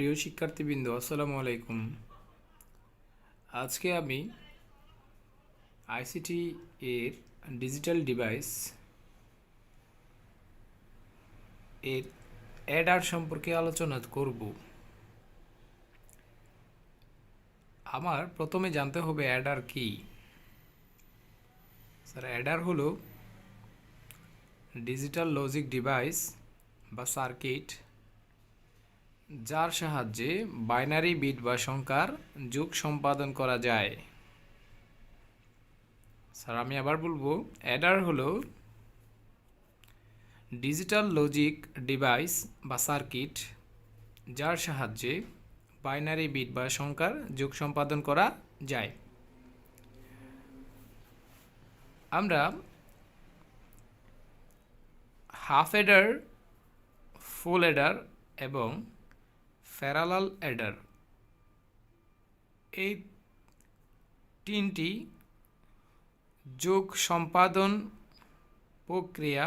প্রিয় শিক্ষার্থীবৃন্দ, আসসালামু আলাইকুম। আজকে আমি আইসিটি এর ডিজিটাল ডিভাইস এর অ্যাডার সম্পর্কে আলোচনা করব। আমার প্রথমে জানতে হবে অ্যাডার কি। স্যার, অ্যাডার হলো ডিজিটাল লজিক ডিভাইস বা সার্কিট, যার সাহায্যে বাইনারি বিট বা সংখ্যার যোগ সম্পাদন করা যায়। স্যার, আমি আবার বলবো, অ্যাডার হলো ডিজিটাল লজিক ডিভাইস বা সার্কিট, যার সাহায্যে বাইনারি বিট বা সংখ্যার যোগ সম্পাদন করা যায়। আমরা হাফ অ্যাডার, ফুল অ্যাডার এবং প্যারালাল অ্যাডার এই তিনটি যোগ সম্পাদন প্রক্রিয়া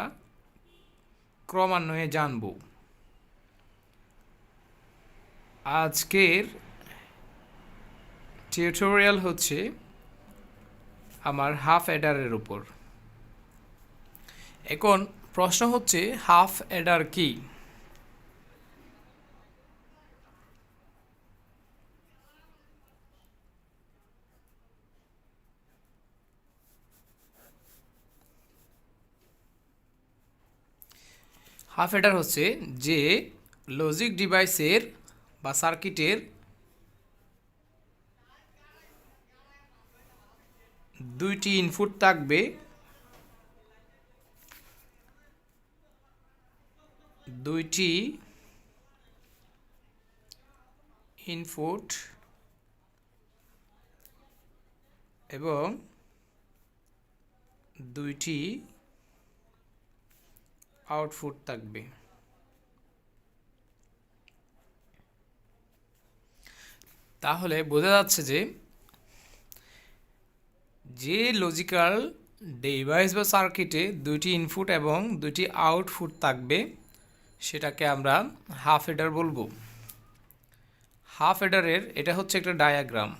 ক্রমান্বয়ে জানব। আজকের টিউটোরিয়াল হচ্ছে আমার হাফ অ্যাডারের উপর। এখন প্রশ্ন হচ্ছে, হাফ অ্যাডার কি? হাফ অ্যাডার হচ্ছে যে লজিক ডিভাইসের বা সার্কিটের দুইটি ইনপুট থাকবে, দুইটি ইনপুট এবং দুইটি আউটপুট থাকবে। তাহলে বোঝা যাচ্ছে যে লজিক্যাল ডিভাইস বা সার্কিটে দুইটি ইনপুট এবং দুইটি আউটপুট থাকবে, সেটাকে আমরা হাফ অ্যাডার বলবো। হাফ অ্যাডারের এটা হচ্ছে একটা ডায়াগ্রাম।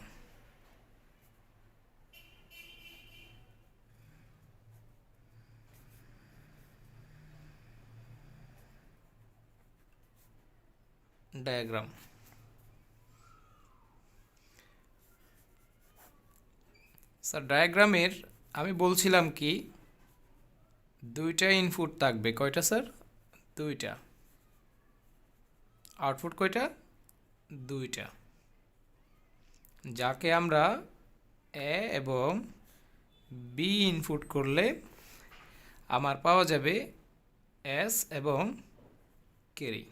স্যার, ডায়াগ্রামের আমি বলছিলাম কি, দুইটা ইনপুট থাকবে। কয়টা স্যার? দুইটা। আউটপুট কয়টা? দুইটা। যাকে আমরা এ এবং বি ইনপুট করলে আমার পাওয়া যাবে এস এবং ক্যারি।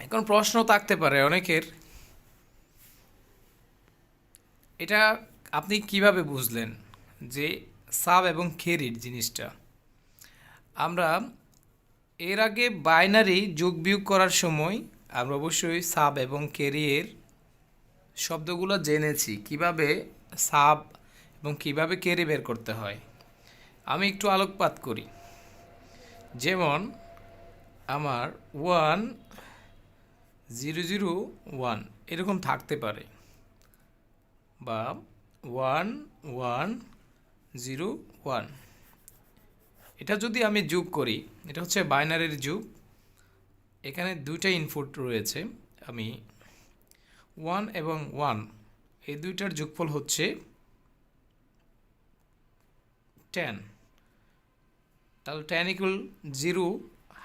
এখন প্রশ্ন থাকতে পারে অনেকের, এটা আপনি কিভাবে বুঝলেন যে সাব এবং ক্যারির জিনিসটা? আমরা এর আগে বাইনারি যোগ বিয়োগ করার সময় আমরা অবশ্যই সাব এবং ক্যারির শব্দগুলো জেনেছি, কিভাবে সাব এবং কিভাবে ক্যারি বের করতে হয়। আমি একটু আলোকপাত করি। যেমন আমার 1 0 0 1 এরকম থাকতে পারে, বা 1 1 0 1। এটা যদি আমি যোগ করি, এটা হচ্ছে বাইনারির যোগ। এখানে দুইটা ইনপুট রয়েছে, আমি 1 এবং 1 এই দুইটার যোগফল হচ্ছে 10। তাহলে 10 = 0,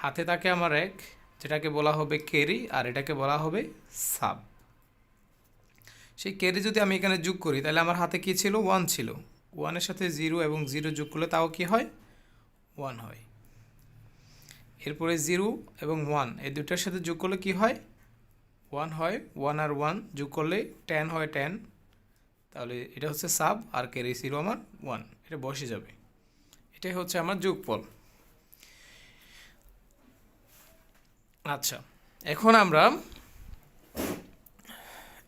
হাতে থাকে আমার 1, যেটাকে বলা হবে ক্যারি, আর এটাকে বলা হবে সাব। সেই ক্যারি যদি আমি এখানে যোগ করি, তাহলে আমার হাতে কি ছিল? 1 ছিল। 1-এর সাথে 0 এবং 0 যোগ করলে তাও কি হয়? 1 হয়। এরপরে 0 এবং 1 এই দুইটার সাথে যোগ করলে কি হয়? 1 হয়। 1 আর 1 যোগ করলে 10 হয়, 10। তাহলে এটা হচ্ছে সাব, আর ক্যারি ছিল আমার 1। এটা বসে যাবে। এটাই হচ্ছে আমার যোগফল। আচ্ছা, এখন আমরা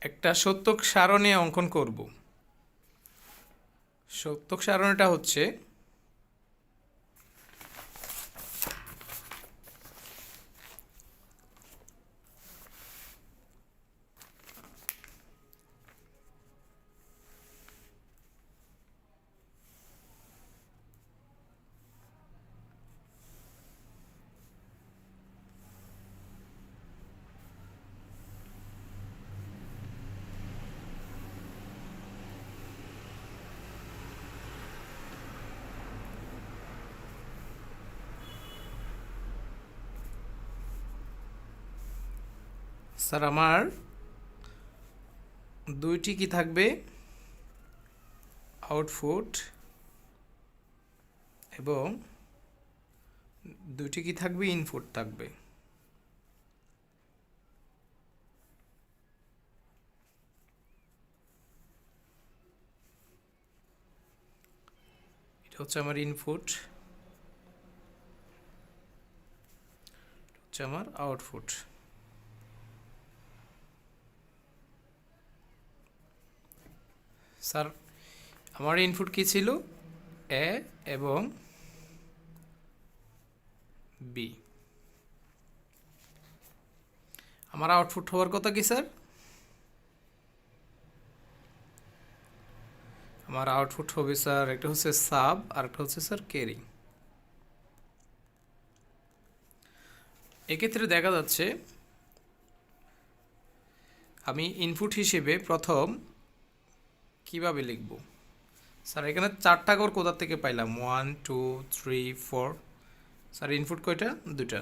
একটা সত্যক সারণী অঙ্কন করব। সত্যক সারণীটা হচ্ছে, স্যার আমার দুইটি কি থাকবে, আউটপুট, এবং দুইটি কি থাকবে, ইনপুট থাকবে। এটা হচ্ছে আমার ইনপুট, হচ্ছে আমার আউটপুট। স্যার আমার ইনপুট কি ছিল, এ এবং বি। আমার আউটপুট হওয়ার কথা কি স্যার, আমার আউটপুট হবে স্যার একটা হচ্ছে সাব আর একটা হচ্ছে স্যার ক্যারি। এক্ষেত্রে দেখা যাচ্ছে আমি ইনপুট হিসেবে প্রথম কিভাবে লিখব, স্যার এখানে 4টা ঘর কোথা থেকে পাইলাম, 1 2 3 4। স্যার ইনপুট কয়টা, 2টা।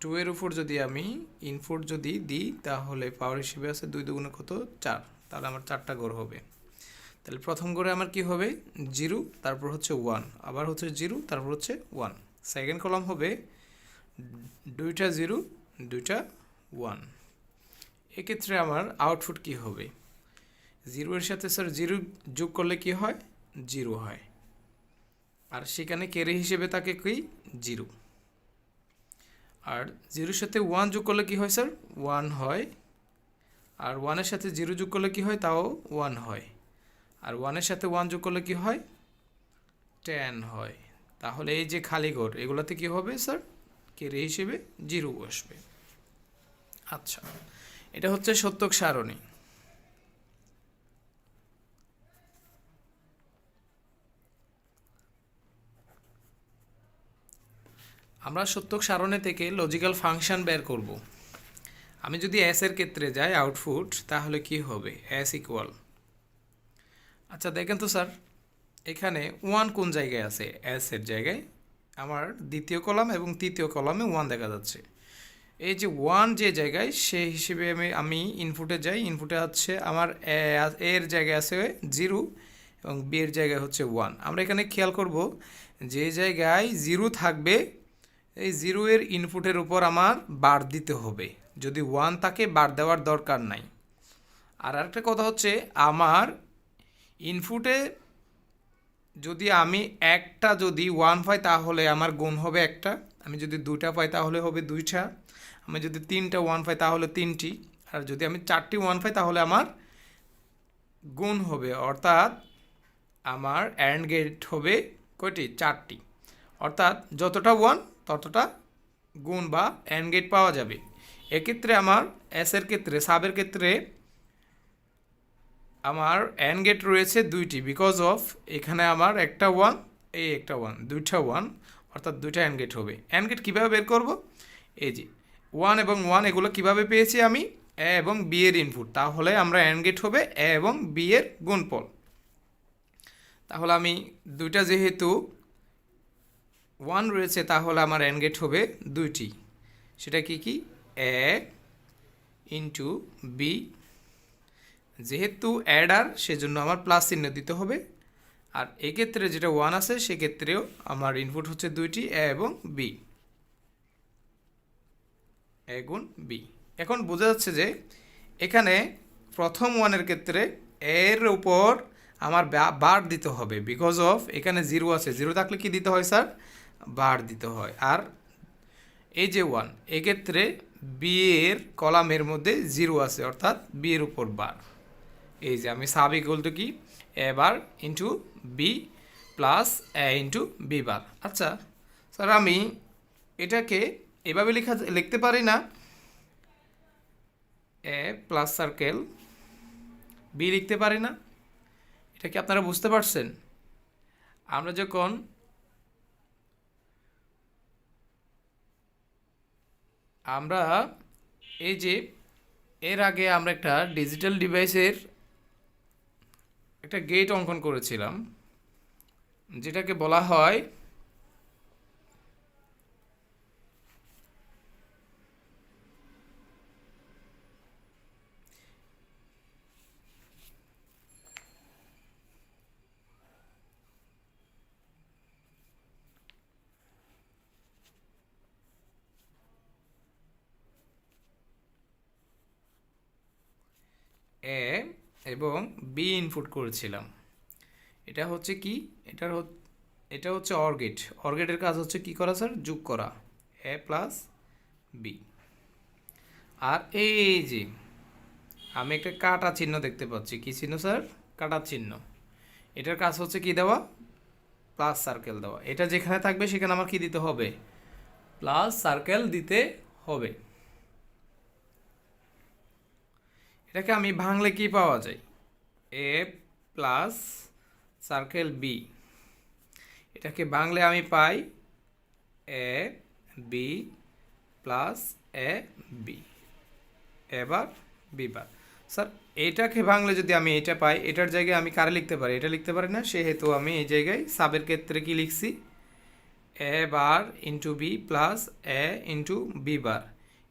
2 এর উপর যদি আমি ইনপুট যদি দিই তাহলে পাওয়ার হিসেবে আছে 2 দুগুণে কত, 4। তাহলে আমার 4টা ঘর হবে। তাহলে প্রথম ঘরে আমার কি হবে, 0, তারপর হচ্ছে 1, আবার হচ্ছে 0, তারপর হচ্ছে 1। সেকেন্ড কলাম হবে 2টা 0 2টা 1। এক্ষেত্রে আমার আউটপুট কি হবে, 0 এর সাথে স্যার 0 যোগ করলে কি হয়, 0 হয়। আর সেখানে ক্যারি হিসেবে তাকে কি, 0। আর 0-এর সাথে 1 যোগ করলে কি হয় স্যার, 1 হয়। আর 1-এর সাথে 0 যোগ করলে কি হয়, তাও 1 হয়। আর 1-এর সাথে 1 যোগ করলে কি হয়, 10 হয়। তাহলে এই যে খালি ঘর এগুলাতে কি হবে স্যার, ক্যারি হিসেবে 0 আসবে। আচ্ছা, এটা হচ্ছে সত্যক সারণী। আমরা সত্যক সারণী থেকে লজিক্যাল ফাংশন বের করব। আমি যদি এস এর ক্ষেত্রে যাই আউটপুট, তাহলে কি হবে, এস ইকুয়াল, আচ্ছা দেখেন তো স্যার এখানে 1 কোন জায়গায় আছে, এস এর জায়গায় আমার দ্বিতীয় কলাম এবং তৃতীয় কলামে 1 দেখা যাচ্ছে। এই যে 1 যে জায়গায়, সেই হিসেবে আমি ইনপুটে যাই, ইনপুটে হচ্ছে আমার এর জায়গায় আছে 0 এবং বি এর জায়গায় হচ্ছে 1। আমরা এখানে খেয়াল করব যে জায়গায় 0 থাকবে এই 0 এর ইনপুটের উপর আমার বার দিতে হবে, যদি 1 থাকে বার দেওয়ার দরকার নাই। আর আরেকটা কথা হচ্ছে আমার ইনপুটে যদি আমি একটা যদি 1 পাই তাহলে আমার গুণ হবে একটা, আমি যদি 2টা পাই তাহলে হবে 2টা, আমি যদি 3টা 1 পাই তাহলে 3টি, আর যদি আমি 4টি 1 পাই তাহলে আমার গুণ হবে, অর্থাৎ আমার অ্যান্ড গেট হবে কয়টি, 4টি। অর্থাৎ যতটা 1 ততটা গুণ বা অ্যান্ড গেট পাওয়া যাবে। এক্ষেত্রে আমার এস এর ক্ষেত্রে, সাবের ক্ষেত্রে আমার অ্যান্ড গেট রয়েছে 2টি, বিকজ অফ এখানে আমার একটা 1, এই একটা 1, 2টা 1, অর্থাৎ 2টা অ্যান্ড গেট হবে। অ্যান্ড গেট কীভাবে বের করব, এই যে 1 এবং 1 এগুলো কিভাবে পেয়েছি আমি, এ এবং বি এর ইনপুট, তাহলে আমরা অ্যান্ড গেট হবে এ এবং বি এর গুণফল। তাহলে আমি 2টা যেহেতু 1 রয়েছে তাহলে আমার অ্যান্ড গেট হবে 2টি, সেটা কি কি, এ ইন্টু বি, যেহেতু অ্যাডার সেজন্য আমার প্লাস চিহ্ন দিতে হবে। আর এক্ষেত্রে যেটা 1 আছে সেক্ষেত্রেও আমার ইনপুট হচ্ছে 2টি, এ এবং বি, এ গুণ বি। এখন বোঝা যাচ্ছে যে এখানে প্রথম 1-এর ক্ষেত্রে এর উপর আমার বার দিতে হবে, বিকজ অফ এখানে 0 আছে, 0 থাকলে কি দিতে হয় স্যার, বার দিতে হয়। আর এই যে 1, এক্ষেত্রে বি এর কলামের মধ্যে 0 আছে, অর্থাৎ বি এর উপর বার। এই যে আমি সাব ইকুয়াল টু কি, এ bar into B plus A into B বার। আচ্ছা স্যার আমি এটাকে এভাবে লিখতে পারি না, এ প্লাস সার্কেল বি লিখতে পারি না, এটা কি আপনারা বুঝতে পারছেন? আমরা যখন এই যে এর আগে আমরা একটা ডিজিটাল ডিভাইসের একটা গেট অঙ্কন করেছিলাম, যেটাকে বলা হয়, এ এবং বি ইনপুট করেছিলাম। এটা হচ্ছে কি, এটা হচ্ছে অর গেট। অর গেটের কাজ হচ্ছে কি করা স্যার, যোগ করা এ প্লাস বি। আর এই যে আমি একটা কাটা চিহ্ন দেখতে পাচ্ছি, কি চিহ্ন স্যার, কাটা চিহ্ন। এটার কাজ হচ্ছে কি দেওয়া, প্লাস সার্কেল দেওয়া। এটা যেখানে থাকবে সেখানে আমার কি দিতে হবে, প্লাস সার্কেল দিতে হবে। এটাকে আমি ভাঙলে কি পাওয়া যায়, এ প্লাস সার্কেল বি। এটাকে ভাঙলে আমি পাই A B plus A B, এবার বি বার। স্যার এইটাকে ভাঙলে যদি আমি এটা পাই, এটার জায়গায় আমি কারে লিখতে পারি, এটা লিখতে পারি না, সেহেতু আমি এই জায়গায় সাবের ক্ষেত্রে কি লিখছি, এ bar into B plus A into B বার।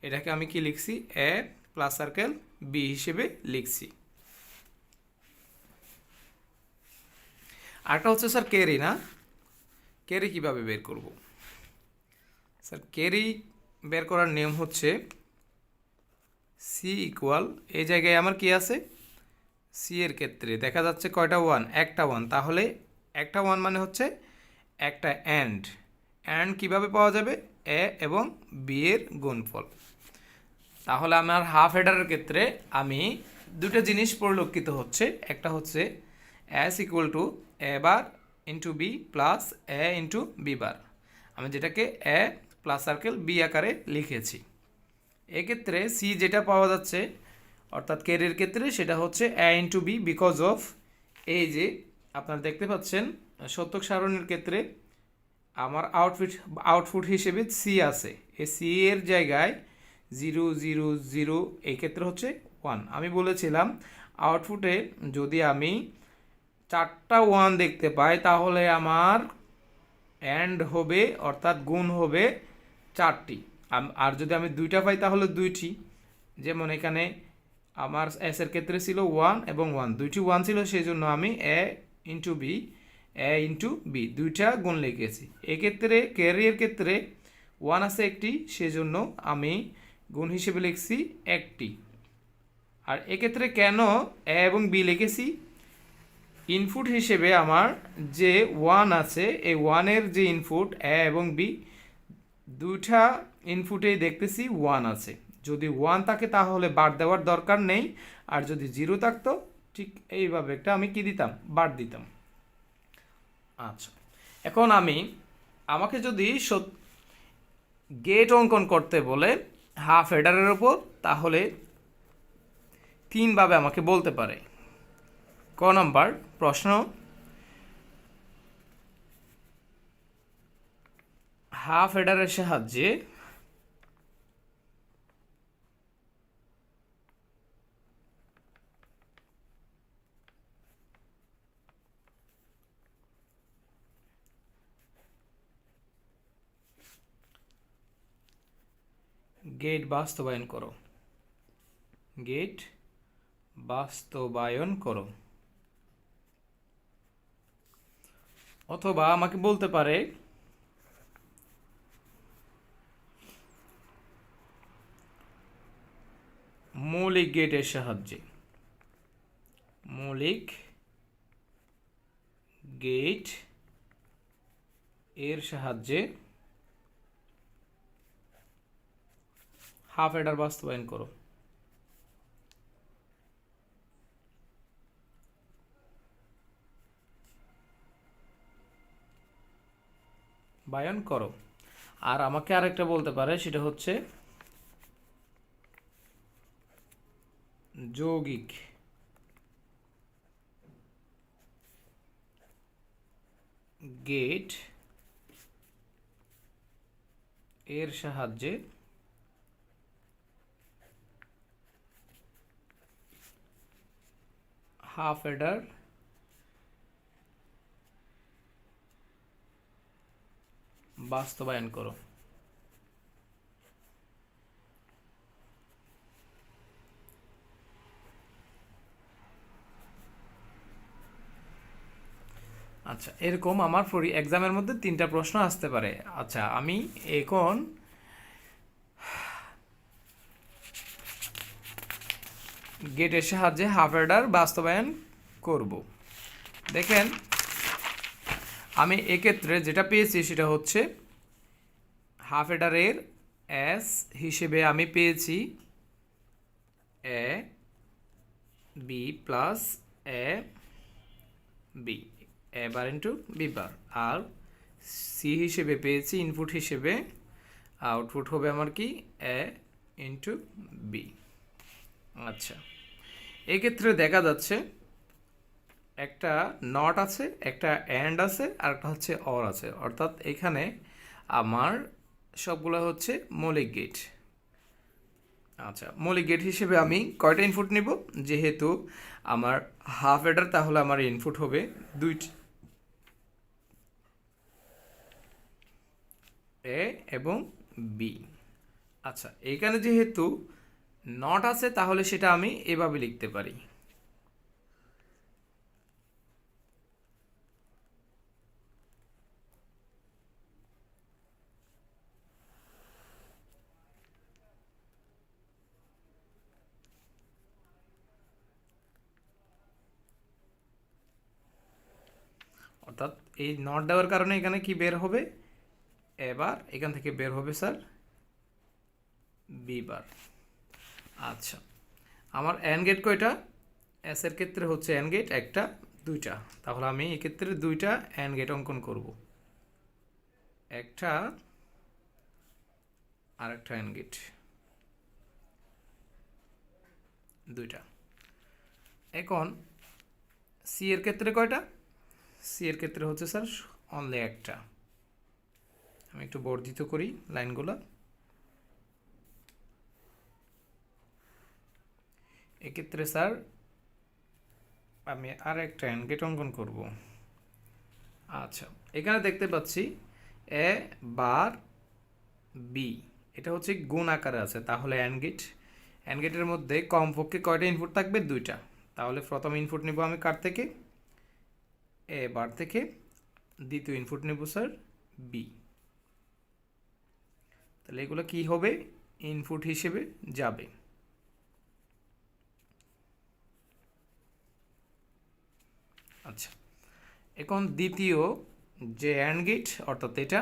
এটাকে আমি কি লিখছি, এ প্লাস সার্কেল বি হিসেবে লিখছি। আরেকটা হচ্ছে স্যার ক্যারি, না ক্যারি কিভাবে বের করব স্যার, ক্যারি বের করার নিয়ম হচ্ছে সি ইকুয়াল, এই জায়গায় আমার কি আছে, সি এর ক্ষেত্রে দেখা যাচ্ছে কয়টা ওয়ান, একটা ওয়ান। তাহলে একটা ওয়ান মানে হচ্ছে একটা অ্যান্ড। অ্যান্ড কিভাবে পাওয়া যাবে, এ এবং বি এর গুণফল। তাহলে আমার হাফ হেডারের ক্ষেত্রে আমি দুটো জিনিস পরিলক্ষিত হচ্ছে, একটা হচ্ছে S equal to A bar into B plus A into B bar, আমি যেটাকে এ প্লাস সার্কেল বি আকারে লিখেছি। এক্ষেত্রে সি যেটা পাওয়া যাচ্ছে অর্থাৎ ক্যারির ক্ষেত্রে সেটা হচ্ছে এ ইন্টু বি, বিকজ অফ এই যে আপনারা দেখতে পাচ্ছেন সত্যক সারণীর ক্ষেত্রে আমার আউটপুট হিসেবে সি আছে, এই সি এর জায়গায় 0 0 0, এই ক্ষেত্রে হচ্ছে 1। আমি বলেছিলাম আউটপুটে যদি আমি 4টা 1 দেখতে পাই তাহলে আমার অ্যান্ড হবে অর্থাৎ গুণ হবে 4টি। আর যদি আমি 2টা পাই তাহলে 2টি। যেমন এখানে আমার এস এর ক্ষেত্রে ছিল 1 এবং 1, দুইটি 1 ছিল, সেই জন্য আমি এ ইন্টু বি দুইটা গুণ লিখেছি। এক্ষেত্রে ক্যারিয়ের ক্ষেত্রে 1 আছে একটি, সেজন্য আমি গুণ হিসেবে লিখছি একটি। আর এক্ষেত্রে কেন এ এবং বি লিখেছি, ইনপুট হিসেবে আমার যে 1 আছে, এই 1-এর যে ইনপুট এ এবং বি দুইটা ইনপুটেই দেখতেছি 1 আছে। যদি 1 থাকে তাহলে বার দেওয়ার দরকার নেই, আর যদি 0 থাকতো ঠিক এইভাবে একটা আমি কি দিতাম, বার দিতাম। আচ্ছা, এখন আমাকে যদি গেট অঙ্কন করতে বলে হাফ হেডারের ওপর, তাহলে 3 ভাবে আমাকে বলতে পারে। ক নাম্বার প্রশ্ন, হাফ হেডারের সাহায্যে গেট বাস্তবায়ন করো, গেট বাস্তবায়ন করো। অথবা আমাকে বলতে পারে মৌলিক গেটের সাহায্যে, মৌলিক গেট এর সাহায্যে হাফ হেডার বাস্তবায়ন করো। বায়ন করো। আর আমাকে আরেকটা বলতে পারে, সেটা হচ্ছে যৌগিক গেট এর সাহায্যে হাফ হেডার বাস্তবায়ন করো। আচ্ছা, এরকম আমার এক্সামের মধ্যে 3টা প্রশ্ন আসতে পারে। আচ্ছা, আমি এখন গেটের সাহায্যে হাফ অ্যাডার বাস্তবায়ন করব। দেখেন আমি এক্ষেত্রে যেটা পেয়েছি সেটা হচ্ছে হাফ অ্যাডারের এস হিসেবে আমি পেয়েছি A B plus A B A bar into B bar, R C হিসেবে পেয়েছি ইনপুট হিসেবে, আউটপুট হবে আমার কি এ ইন্টু বি। আচ্ছা, এক্ষেত্রে দেখা যাচ্ছে একটা নট আছে, একটা অ্যান্ড আছে, আর একটা হচ্ছে অর আছে, অর্থাৎ এখানে আমার সবগুলো হচ্ছে মৌলিক গেট। আচ্ছা, মৌলিক গেট হিসেবে আমি কয়টা ইনপুট নিব? যেহেতু আমার হাফ অ্যাডার, তাহলে আমার ইনপুট হবে দুইটি, এ এবং বি। আচ্ছা, এখানে যেহেতু নট আছে তাহলে সেটা আমি এভাবে লিখতে পারি, অর্থাৎ এই নট দেওয়ার কারণে এখানে কি বের হবে? এবার এখান থেকে বের হবে স্যার বি বার। আচ্ছা, আমার অ্যান্ড গেট কয়টা? এস এর ক্ষেত্রে হচ্ছে অ্যান্ড গেট একটা, দুইটা, তাহলে আমি এক্ষেত্রে দুইটা অ্যান্ড গেট অঙ্কন করব, একটা আর একটা অ্যান্ড গেট, দুইটা। এখন সি এর ক্ষেত্রে কয়টা? সি এর ক্ষেত্রে হচ্ছে স্যার অনলি একটা। আমি একটু বর্ধিত করি লাইনগুলো। এক্ষেত্রে স্যার আমি আর একটা অ্যান্ড গেট অঙ্কন করব। আচ্ছা, এখানে দেখতে পাচ্ছি এ বার বি, এটা হচ্ছে গুণ আকারে আছে, তাহলে অ্যান্ড গেটের মধ্যে কমপক্ষে কয়টা ইনপুট থাকবে? দুইটা। তাহলে প্রথম ইনপুট নেব আমি কার থেকে? এ বার থেকে। দ্বিতীয় ইনপুট নেব স্যার বি। তাহলে এগুলো কি হবে? ইনপুট হিসেবে যাবে। আচ্ছা, এখন দ্বিতীয় যে অ্যান্ড গেট, অর্থাৎ এটা,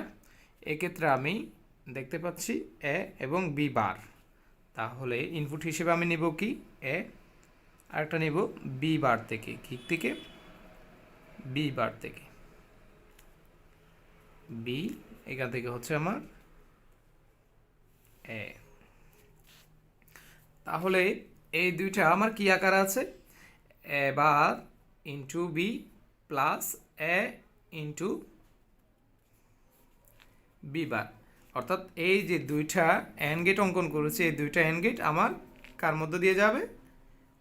এক্ষেত্রে আমি দেখতে পাচ্ছি এ এবং বি বার, তাহলে ইনপুট হিসেবে আমি নেব কি? এ, আরেকটা নেব বি বার থেকে। কি থেকে? বি বার থেকে। বি, এখান থেকে হচ্ছে আমার এ। তাহলে এই দুইটা আমার কি আকার আছে? এ bar into B plus A into B বার, অর্থাৎ এই যে দুইটা অ্যান্ড গেট অঙ্কন করেছি, এই দুইটা অ্যান্ড গেট আমার কার মধ্যে দিয়ে যাবে?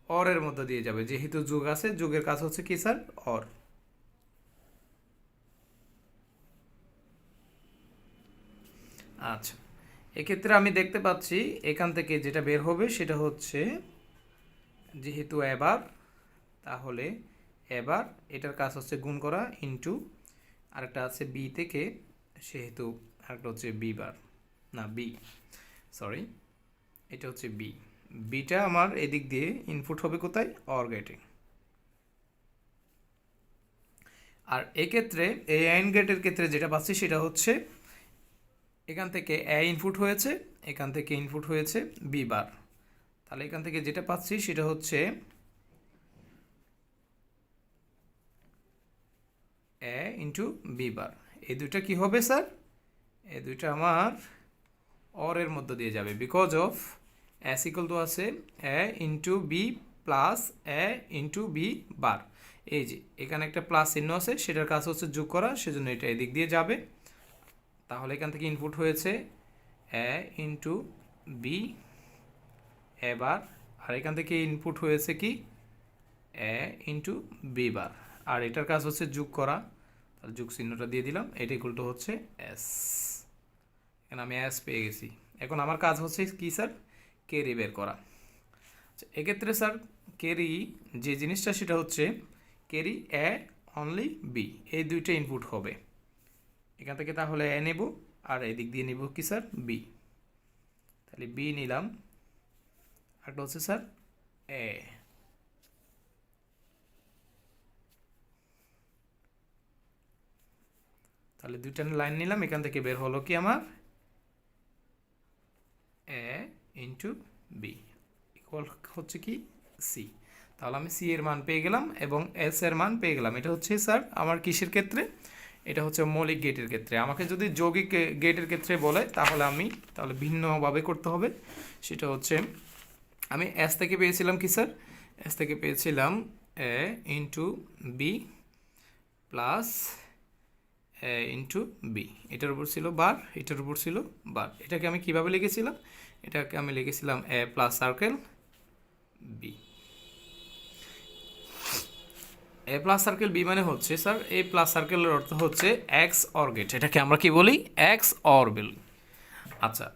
অরের মধ্যে দিয়ে যাবে, যেহেতু যোগ আছে, যোগের কাজ হচ্ছে কি স্যার? অর। আচ্ছা, এক্ষেত্রে আমি দেখতে পাচ্ছি এখান থেকে যেটা বের হবে সেটা হচ্ছে, যেহেতু এবার, তাহলে এবার এটার কাজ হচ্ছে গুণ করা, ইন্টু আরেকটা আছে বি থেকে, সেহেতু আরেকটা হচ্ছে বি বার, না বি, সরি, এটা হচ্ছে বি। বিটা আমার এদিক দিয়ে ইনপুট হবে কোথায়? অর গেটে। আর এক্ষেত্রে এই অ্যান্ড গেটের ক্ষেত্রে যেটা পাচ্ছি সেটা হচ্ছে এখান থেকে এ ইনপুট হয়েছে, এখান থেকে ইনপুট হয়েছে বি বার, তাহলে এখান থেকে যেটা পাচ্ছি সেটা হচ্ছে এ ইন্টু বি বার। এই দুইটা কি হবে স্যার? এই দুইটা আমার অরের মধ্যে দিয়ে যাবে, because of S equal two আছে এ into B plus A into B বার। এই যে এখানে একটা প্লাস চিহ্ন আছে, সেটার কাজ হচ্ছে যোগ করা, সেজন্য এটা এদিক দিয়ে যাবে। তাহলে এখান থেকে ইনপুট হয়েছে এ ইন্টু বি এবার, আর এখান থেকে ইনপুট হয়েছে কি? এ ইন্টু বি বার, আর এটার কাজ হচ্ছে যোগ করা, তাহলে যোগ চিহ্নটা দিয়ে দিলাম, এটা ইকুয়াল টু হচ্ছে এস। এখানে আমি এস পেয়ে গেছি। এখন আমার কাজ হচ্ছে কি স্যার? ক্যারি বের করা। আচ্ছা, এক্ষেত্রে স্যার ক্যারি যে জিনিসটা সেটা হচ্ছে ক্যারি এ অনলি বি, এই দুইটা ইনপুট হবে এখান থেকে, তাহলে এ নেব, আর এদিক দিয়ে নেব কি স্যার? বি। তাহলে বি নিলাম, আরেকটা হচ্ছে স্যার এ। তাহলে দুইটা লাইন নিলাম, এখান থেকে বের হলো কি আমার এ ইন্টু বি ইকুয়াল হচ্ছে কি সি। তাহলে আমি সি এর মান পেয়ে গেলাম এবং এস এর মান পেয়ে গেলাম। এটা হচ্ছে স্যার আমার কিসের ক্ষেত্রে? এটা হচ্ছে মৌলিক গেটের ক্ষেত্রে। আমাকে যদি যৌগিক গেটের ক্ষেত্রে বলে তাহলে ভিন্নভাবে করতে হবে। সেটা হচ্ছে আমি এস থেকে পেয়েছিলাম কি স্যার? এস থেকে পেয়েছিলাম এ into B plus A into B. এটার উপর ছিল বার, এটার উপর ছিল বার। এটাকে আমি কিভাবে লিখেছিলাম? এটাকে আমি লিখেছিলাম এ প্লাস সার্কেল বি। এ প্লাস সার্কেল বি মানে হচ্ছে স্যার এ প্লাস সার্কেলের অর্থ হচ্ছে এক্স অর গেট। এটাকে আমরা কি বলি? এক্স অর বলি। আচ্ছা,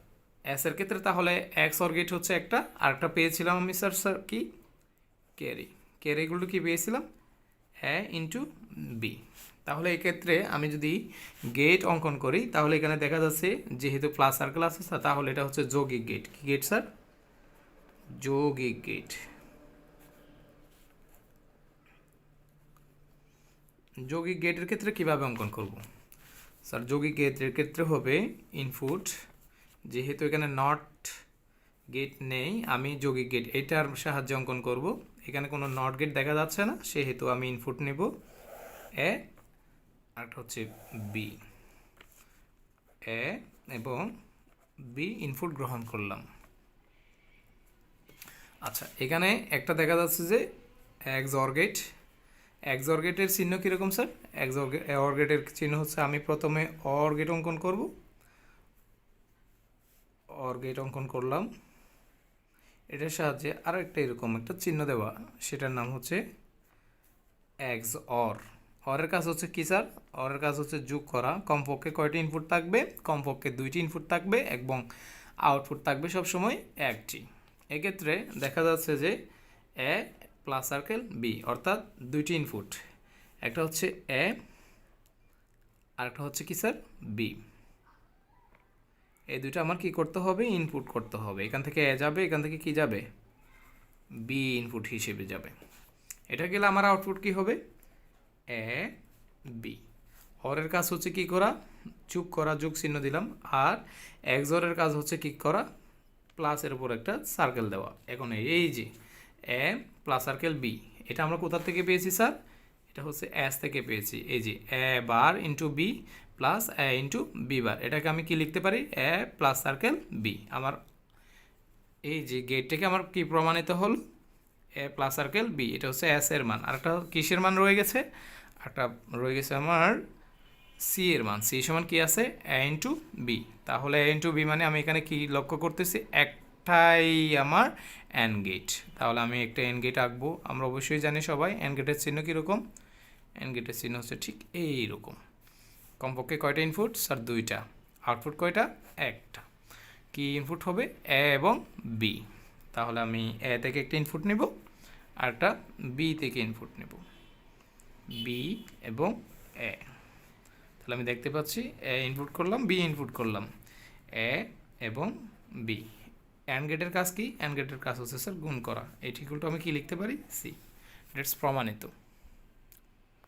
এস এর ক্ষেত্রে তাহলে এক্স অর গেট হচ্ছে একটা, আর একটা পেয়েছিলাম আমি স্যার কি ক্যারি। ক্যারিগুলো কি পেয়েছিলাম? এ ইন্টু বি। তাহলে এক্ষেত্রে আমি যদি গেট অঙ্কন করি তাহলে এখানে দেখা যাচ্ছে যেহেতু প্লাস সার্কেল আছে স্যার, তাহলে এটা হচ্ছে যৌগিক গেট। কি গেট স্যার? যৌগিক গেট। যৌগিক গেটের ক্ষেত্রে কিভাবে অঙ্কন করব স্যার? যৌগিক গেটের ক্ষেত্রে হবে ইনপুট, যেহেতু এখানে নট গেট নেই, আমি যৌগিক গেট এটার সাহায্যে অঙ্কন করব। এখানে কোনো নট গেট দেখা যাচ্ছে না, সেহেতু আমি ইনপুট নেব এ, আরেকটা হচ্ছে বি। এ এবং বি ইনপুট গ্রহণ করলাম। আচ্ছা, এখানে একটা দেখা যাচ্ছে যে XOR gate. XOR গেটের চিহ্ন কীরকম স্যার? এক্স অর গেটের চিহ্ন হচ্ছে আমি প্রথমে অর গেট অঙ্কন করব। অর গেট অঙ্কন করলাম, এটার সাহায্যে আরও একটা এরকম একটা চিহ্ন দেওয়া, সেটার নাম হচ্ছে এক্স অর। অরের কাজ হচ্ছে কি স্যার? অরের কাজ হচ্ছে যোগ করা। কমপক্ষে কয়টি ইনপুট থাকবে? কমপক্ষে দুইটি ইনপুট থাকবে এবং আউটপুট থাকবে সবসময় একটি। এক্ষেত্রে দেখা যাচ্ছে যে এ প্লাস সার্কেল বি, অর্থাৎ দুইটি ইনপুট, একটা হচ্ছে এ আর একটা হচ্ছে কি স্যার বি। এই দুটো আমার কি করতে হবে? ইনপুট করতে হবে। এখান থেকে এ যাবে, এখান থেকে কি যাবে? বি ইনপুট হিসেবে যাবে। এটা গেলে আমার আউটপুট কি হবে? A B. অরের কাজ হচ্ছে কি করা? যোগ করা, যোগ চিহ্ন দিলাম। আর এক্সরের কাজ হচ্ছে কি করা? প্লাসের উপর একটা সার্কেল দেওয়া। এখন এই যে এ প্লাস সার্কেল বি, এটা আমরা কোথা থেকে পেয়েছি স্যার? এটা হচ্ছে এস থেকে পেয়েছি। এই যে এ bar into B plus A into B বার। এটাকে আমি কি লিখতে পারি? এ প্লাস সার্কেল বি। আমার এই যে গেটটাকে আমার কি প্রমাণিত হল? এ প্লাস সার্কেল বি। এটা হচ্ছে এস এর মান। আর একটা কিসের মান রয়ে গেছে? একটা রয়ে গেছে আমার সি এর মান। সি সমান কি আছে? এ ইন্টু বি। তাহলে এ ইন্টু বি মানে আমি এখানে কি লক্ষ্য করতেছি? একটাই আমার অ্যান্ড গেট। তাহলে আমি একটা এন্ড গেট আঁকবো। আমরা অবশ্যই জানি সবাই এন্ড গেটের চিহ্ন কীরকম? এন্ড গেটের চিহ্ন হচ্ছে ঠিক এইরকম। কমপক্ষে কয়টা ইনপুট স্যার? দুইটা। আউটপুট কয়টা? একটা। কি ইনপুট হবে? এ এবং বি। তাহলে আমি এ থেকে একটা ইনপুট নেব আর একটা বি থেকে ইনপুট নেব, বি এবং এ। তাহলে আমি দেখতে পাচ্ছি এ ইনপুট করলাম, বি ইনপুট করলাম, এ এবং বি। অ্যান্ড গেটের কাজ কি? অ্যান্ড গেটের কাজ হচ্ছে স্যার গুণ করা। এই ঠিকুলটা আমি কি লিখতে পারি? সি। দ্যাটস প্রমাণিত।